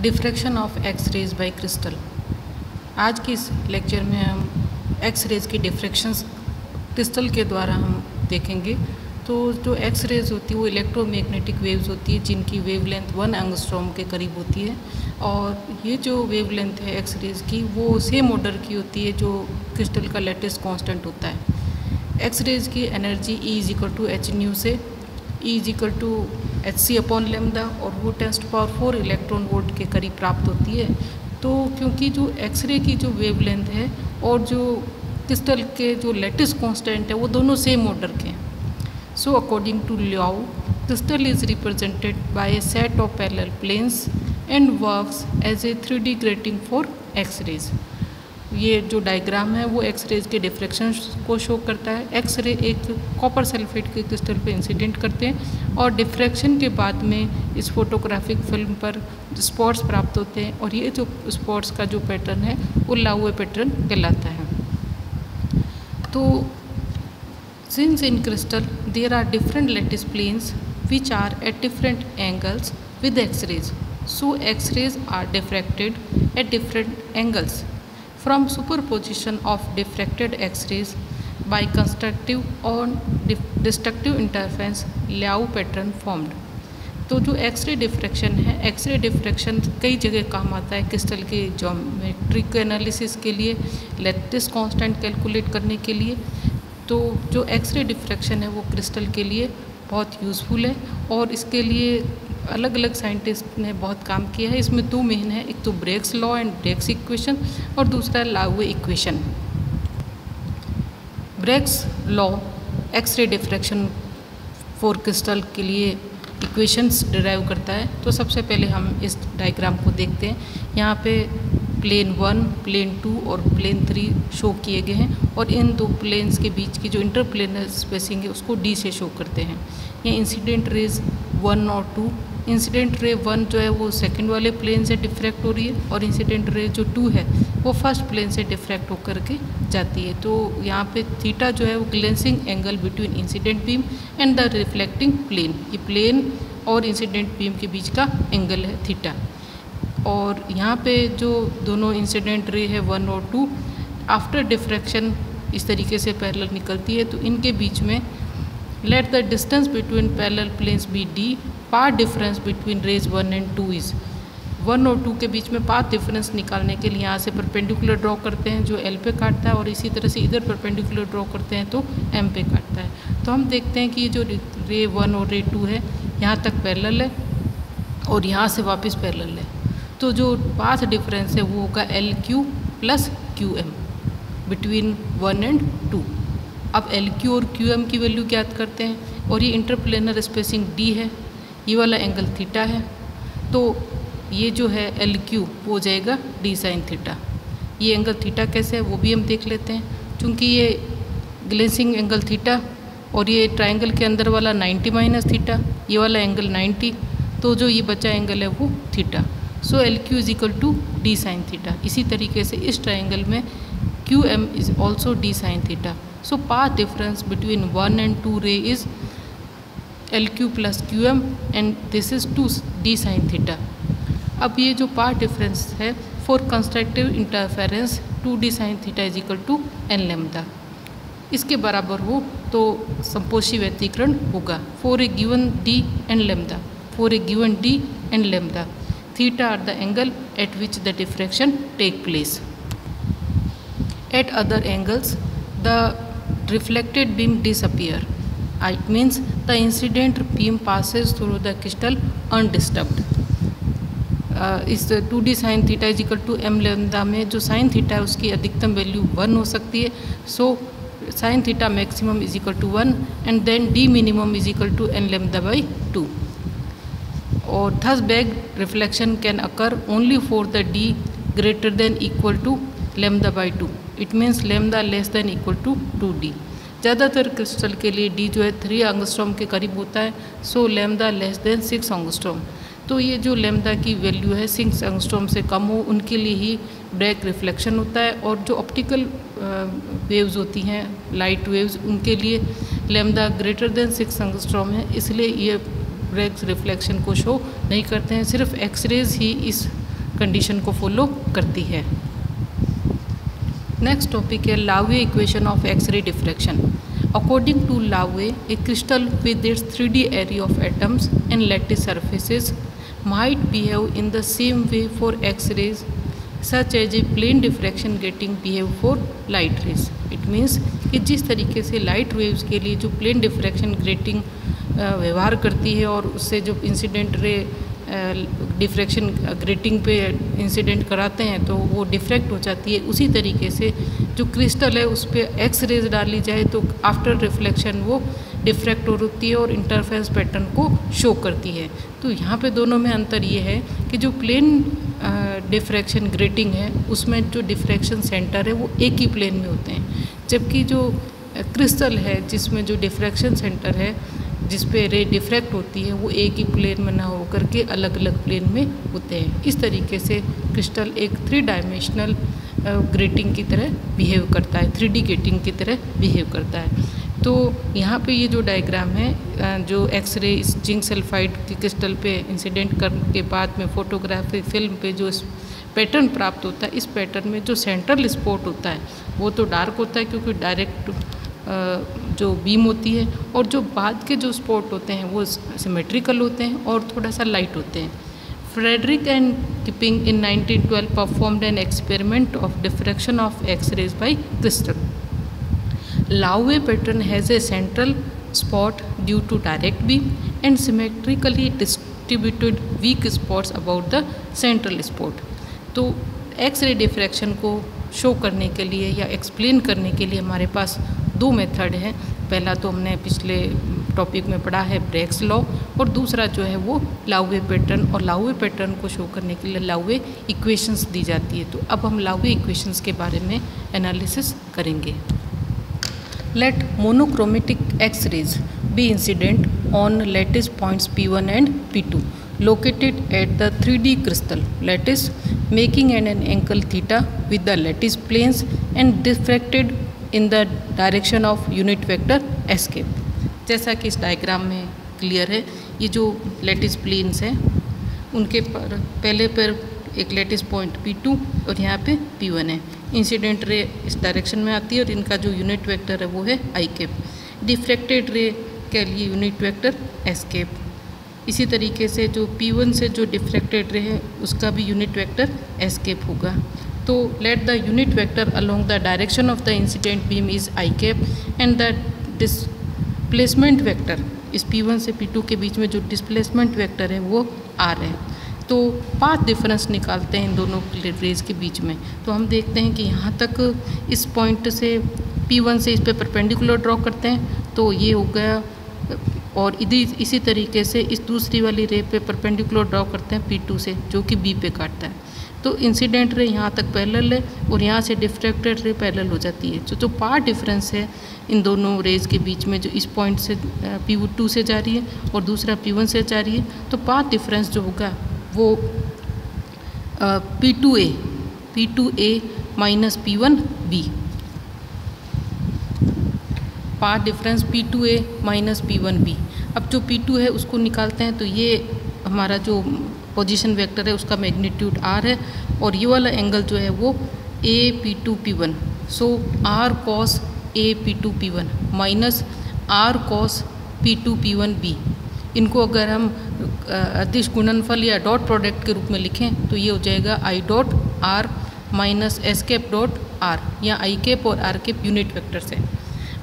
Diffraction of X rays by crystal. आज की इस लेक्चर में हम एक्स रेज की डिफ्रैक्शंस क्रिस्टल के द्वारा हम देखेंगे। तो जो एक्स रेज होती है वो इलेक्ट्रोमैग्नेटिक वेव्स होती है जिनकी वेवलेंथ 1 एंगस्ट्रॉम के करीब होती है, और ये जो वेवलेंथ है एक्स रेज की वो सेम ऑर्डर की होती है जो क्रिस्टल का लेटेस्ट कांस्टेंट होता है। एक्स रेज की energy E is equal to h nu से E is equal to h c upon lambda, और वो 10⁴ इलेक्ट्रॉन वोल्ट के करीब प्राप्त होती है। तो क्योंकि जो एक्सरे की जो वेवलेंथ है और जो क्रिस्टल के जो लेटेस्ट कांस्टेंट है वो दोनों सेम ऑर्डर के हैं। So according to Laue, crystal is represented by a set of parallel planes and works as a 3D grating for X rays. ये जो डायग्राम है वो एक्स रेज के डिफ्रैक्शन को शो करता है। एक्स रे एक कॉपर सल्फेट के क्रिस्टल पे इंसिडेंट करते हैं और डिफ्रैक्शन के बाद में इस फोटोग्राफिक फिल्म पर स्पॉट्स प्राप्त होते हैं, और ये जो स्पॉट्स का जो पैटर्न है वो लाउए पैटर्न कहलाता है। तो since in crystal there are different lattice planes which are at different angles with X rays, so X rays are diffracted at different angles from superposition of diffracted X-rays by constructive or destructive interference Laue pattern formed. तो जो X ray diffraction है, X ray diffraction कई जगह काम आता है crystal के geometric analysis के लिए, लेटेस्ट कांस्टेंट कैलकुलेट करने के लिए। तो जो एक्सरे डिफ्रैक्शन है वो क्रिस्टल के लिए बहुत यूज़फुल है, और इसके लिए अलग अलग साइंटिस्ट ने बहुत काम किया है। इसमें दो मेन है, एक तो Bragg's law and Bragg's equation, और दूसरा Laue equation. Bragg's law X ray diffraction for crystal के लिए इक्वेशंस डिराइव करता है। तो सबसे पहले हम इस डायग्राम को देखते हैं। यहाँ पे प्लेन 1, प्लेन 2 और प्लेन 3 शो किए गए हैं, और इन दो प्लेन्स के बीच की जो इंटरप्लेनर स्पेसिंग है उसको D से शो करते हैं। ये इंसिडेंट रेज 1 और 2, इंसिडेंट रे 1 जो है वो सेकंड वाले प्लेन से डिफ्रैक्ट हो रही है, और इंसिडेंट रे जो 2 है वो फर्स्ट प्लेन से डिफ्रैक्ट होकर के जाती है। तो यहाँ पे थीटा जो है वो glancing angle between incident beam and the reflecting plane, ये प्लेन और इंसिडेंट बीम के बीच का एंगल है थीटा। और यहाँ पे जो दोनों इंसिडेंट रे है 1 और 2 आफ्टर डिफ्रैक्शन इस तरीके से पैरेलल निकलती है, तो इनके बीच में let the distance between parallel planes be D, path difference between rays 1 and 2 is 1 और 2 के बीच में पाथ डिफरेंस निकालने के लिए यहाँ से परपेंडिकुलर ड्रॉ करते हैं जो L पे काटता है, और इसी तरह से इधर परपेंडिकुलर ड्रॉ करते हैं तो M पे काटता है। तो हम देखते हैं कि जो रे 1 और रे 2 है यहाँ तक पैरेलल है और यहाँ से वापस पैरेलल है। तो जो पाथ डिफरेंस है वो होगा LQ plus QM between 1 and 2। अब LQ और QM की वैल्यू ज्ञात करते हैं, और ये इंटरप्लेनर स्पेसिंग D है, ये वाला एंगल थीटा है। तो ये जो है LQ वो हो जाएगा D साइन थीटा। ये एंगल थीटा कैसे है वो भी हम देख लेते हैं। चूँकि ये ग्लेंसिंग एंगल थीटा और ये ट्रायंगल के अंदर वाला 90 माइनस थीटा, ये वाला एंगल 90, तो जो ये बचा एंगल है वो theta. So LQ is equal to D sine theta. इसी तरीके से इस ट्रायंगल में QM is also D sine theta. So path difference between 1 and 2 ray is LQ plus QM and this is 2D sin theta। अब ये जो path difference है for constructive interference 2D sin theta is equal to n lambda, इसके बराबर हो तो संपोषी व्यतिकरण होगा for a given D and lambda, for a given D and lambda, theta are the angle at which the diffraction take place. At other angles the reflected beam disappear. It means the incident beam passes through the crystal undisturbed. इस 2D sin theta is equal to m lambda में जो sin theta है उसकी अधिकतम value 1 हो सकती है। सो sin theta maximum is equal to 1 and then D minimum is equal to n lambda by 2। और thus back reflection can occur only for the D greater than equal to lambda by 2। It means lambda less than equal to 2D। ज़्यादातर crystal के लिए D जो है 3 angstrom के करीब होता है, सो लैम्डा लेस देन 6 एंगस्ट्रॉम। तो ये जो लैम्डा की वैल्यू है 6 एंगस्ट्रॉम से कम हो उनके लिए ही ब्रेक रिफ्लेक्शन होता है, और जो ऑप्टिकल वेव्स होती हैं लाइट वेव्स उनके लिए लैम्डा ग्रेटर देन 6 एंगस्ट्रॉम है, इसलिए ये ब्रेक रिफ्लेक्शन को शो नहीं करते हैं। सिर्फ एक्सरेज ही इस कंडीशन को फॉलो करती है। नेक्स्ट टॉपिक है Laue equation of X ray diffraction. According to Laue, a crystal with its 3D array of atoms and lattice surfaces might behave in the same way for X-rays such as a plane diffraction getting behave for light rays. It means कि जिस तरीके से light waves के लिए जो plane diffraction grating व्यवहार करती है और उससे जो इंसिडेंट रे डिफ्रैक्शन ग्रेटिंग पे इंसिडेंट कराते हैं तो वो डिफ्रैक्ट हो जाती है, उसी तरीके से जो क्रिस्टल है उस पर एक्स रेज डाली जाए तो आफ्टर रिफ्लेक्शन वो डिफ्रैक्ट होती है और इंटरफेरेंस पैटर्न को शो करती है। तो यहाँ पे दोनों में अंतर ये है कि जो प्लेन डिफ्रैक्शन ग्रेटिंग है उसमें जो डिफ्रैक्शन सेंटर है वो एक ही प्लेन में होते हैं, जबकि जो क्रिस्टल है जिसमें जो डिफ्रैक्शन सेंटर है जिस पे रे डिफ्रैक्ट होती है वो एक ही प्लेन में ना होकर के अलग अलग प्लेन में होते हैं। इस तरीके से क्रिस्टल एक 3 डायमेंशनल ग्रेटिंग की तरह बिहेव करता है, 3D ग्रेटिंग की तरह बिहेव करता है। तो यहाँ पे ये जो डायग्राम है जो एक्सरे इस जिंक सल्फाइड के क्रिस्टल पे इंसिडेंट करने के बाद में फोटोग्राफी फिल्म पे जो पैटर्न प्राप्त होता है, इस पैटर्न में जो सेंट्रल स्पॉट होता है वो तो डार्क होता है क्योंकि डायरेक्ट जो बीम होती है, और जो बाद के जो स्पॉट होते हैं वो सिमेट्रिकल होते हैं और थोड़ा सा लाइट होते हैं। Friedrich and Knipping in 1912 performed an experiment of diffraction of X rays by crystal. Laue pattern has a central spot due to direct beam and symmetrically distributed weak spots about the central spot. तो X ray diffraction को show करने के लिए या explain करने के लिए हमारे पास 2 मेथड है। पहला तो हमने पिछले टॉपिक में पढ़ा है ब्रेग्स लॉ, और दूसरा जो है वो लावे पैटर्न, और लावे पैटर्न को शो करने के लिए लावे इक्वेशंस दी जाती है। तो अब हम लावे इक्वेशंस के बारे में एनालिसिस करेंगे। Let monochromatic X rays be incident on lattice points P1 and P2 located at the 3D crystal lattice making an angle theta with the lattice planes and diffracted in the direction of unit vector escape। जैसा कि इस diagram में clear है, ये जो lattice planes हैं उनके पर पहले पर एक लैटिस पॉइंट P2 और यहाँ पे P1 है। इंसिडेंट रे इस डायरेक्शन में आती है और इनका जो यूनिट वेक्टर है वो है I कैप। डिफ्रैक्टेड रे के लिए यूनिट वेक्टर S कैप। इसी तरीके से जो P1 से जो डिफ्रैक्टेड रे है उसका भी यूनिट वेक्टर S कैप होगा। तो let the unit vector along the direction of the incident beam is I cap and the displacement vector इस P1 से P2 के बीच में जो डिस्प्लेसमेंट वेक्टर है वो R है। तो पाथ डिफरेंस निकालते हैं इन दोनों रेज के बीच में। तो हम देखते हैं कि यहाँ तक इस पॉइंट से P1 से इस पे परपेंडिकुलर ड्रॉ करते हैं तो ये हो गया, और इसी तरीके से इस दूसरी वाली रे पे परपेंडिकुलर ड्रॉ करते हैं P2 से जो कि B पे काटता है। तो इंसिडेंट रे यहाँ तक पैरेलल है और यहाँ से डिफ्रैक्टेड रे पैरेलल हो जाती है। जो पाथ डिफरेंस है इन दोनों रेज के बीच में, जो इस पॉइंट से P2 से जा रही है और दूसरा P1 से जा रही है, तो पाथ डिफरेंस जो होगा वो P2A minus P1B। Path difference P2A minus P1B। अब जो P2 है उसको निकालते हैं तो ये हमारा जो पोजीशन वेक्टर है उसका मैग्नीट्यूड R है, और ये वाला एंगल जो है वो AP2P1। सो R cos AP2P1 minus R cos P2P1B। इनको अगर हम अदिश गुणनफल या डॉट प्रोडक्ट के रूप में लिखें तो ये हो जाएगा I dot R minus S cap dot R, या I कैप और R कैप यूनिट वेक्टर से,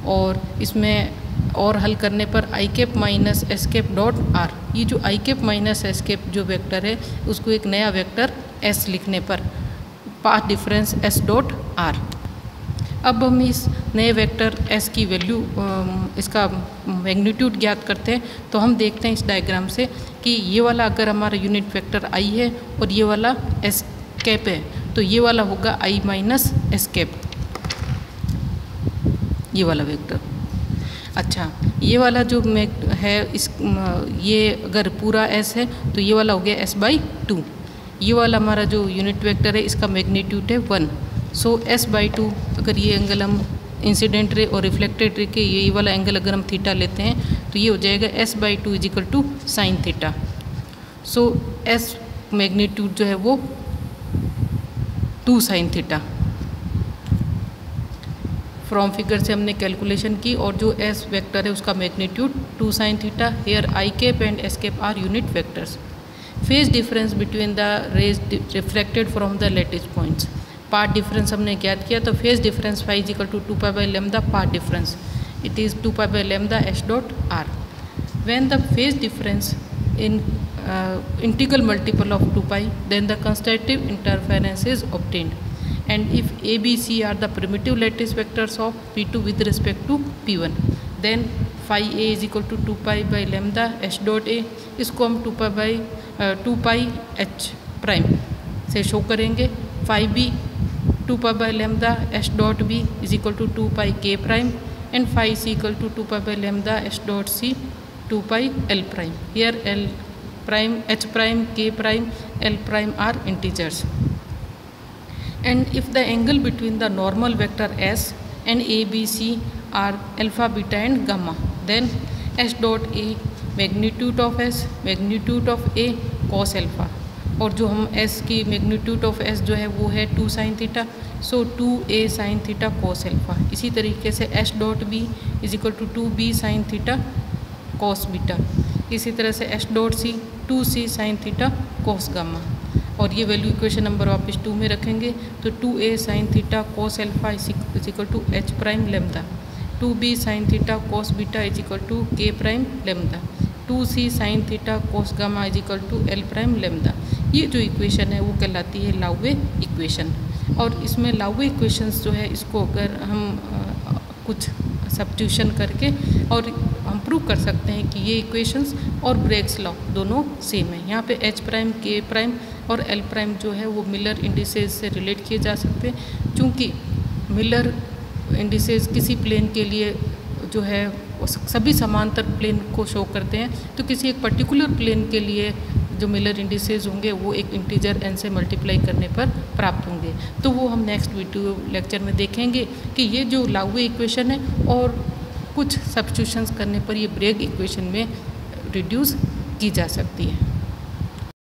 और इसमें और हल करने पर I cap minus S cap dot R। ये जो I cap minus S cap जो वेक्टर है उसको एक नया वेक्टर S लिखने पर path difference S dot R। अब हम इस नए वेक्टर S की वैल्यू इसका मैग्नीट्यूड ज्ञात करते हैं। तो हम देखते हैं इस डायग्राम से कि ये वाला अगर हमारा यूनिट वेक्टर I है और ये वाला S कैप है तो ये वाला होगा I माइनस S कैप, ये वाला वेक्टर। अच्छा, ये वाला जो है इस ये अगर पूरा S है तो ये वाला हो गया S/2। ये वाला हमारा जो यूनिट वेक्टर है इसका मैग्नीट्यूड है 1। सो S/2 अगर ये एंगल हम इंसिडेंट रे और रिफ्लेक्टेड रे के ये वाला एंगल अगर हम थीटा लेते हैं तो ये हो जाएगा S/2 is equal to sine theta. So S magnitude जो है वो 2 sin थीटा। फ्रॉम फिगर से हमने कैलकुलेशन की और जो एस वेक्टर है उसका magnitude 2 sin theta. Here I cap and S cap are unit vectors. Phase difference between the rays reflected from the lattice points. Path difference हमने ज्ञात किया तो phase difference phi is equal to 2 pi by lambda path difference it is 2 pi by lambda S dot R. When the phase difference in integral multiple of 2 pi, then the constitutive interference is obtained. And if A, B, C are the primitive lattice vectors of P2 with respect to P1, then phi A is equal to 2 pi by lambda h dot A। इसको हम 2 pi h prime से show करेंगे। phi B 2 pi by lambda h dot B is equal to 2 pi K prime and phi C equal to 2 pi by lambda h dot C 2 pi L prime. Here L prime, H prime, K prime, L prime are integers. And if the angle between the normal vector S and A, B, C are alpha, beta and gamma, then S dot A magnitude of S, magnitude of A cos alpha। और जो हम S की magnitude of S जो है वो है 2 sin theta, सो 2A sin theta cos alpha। इसी तरीके से S dot B is equal to 2B sin theta cos beta. इसी तरह से H dot C 2C sin theta cos gamma. और ये वैल्यू इक्वेशन नंबर वापस 2 में रखेंगे तो 2A sin theta cos alpha is equal to H prime lambda, 2B sin theta cos beta is equal to K prime lambda, 2C sin theta cos gamma is equal to L prime lambda. ये जो equation है वो कहलाती है लाउवे equation. और इसमें लाउवे equations जो है इसको अगर हम कुछ सब्स्टिट्यूशन करके और हम प्रूव कर सकते हैं कि ये इक्वेशंस और ब्रेग्स लॉ दोनों सेम है। यहाँ पे H प्राइम, K प्राइम और L प्राइम जो है वो मिलर इंडिसेस से रिलेट किए जा सकते हैं। चूँकि मिलर इंडिसेस किसी प्लेन के लिए जो है सभी समांतर प्लेन को शो करते हैं, तो किसी एक पर्टिकुलर प्लेन के लिए जो मिलर इंडिसेस होंगे वो एक इंटीजर n से मल्टीप्लाई करने पर प्राप्त होंगे। तो वो हम नेक्स्ट वीडियो लेक्चर में देखेंगे कि ये जो लाउवे इक्वेशन है और कुछ सब्स्टिट्यूशंस करने पर ये ब्रेग इक्वेशन में रिड्यूस की जा सकती है।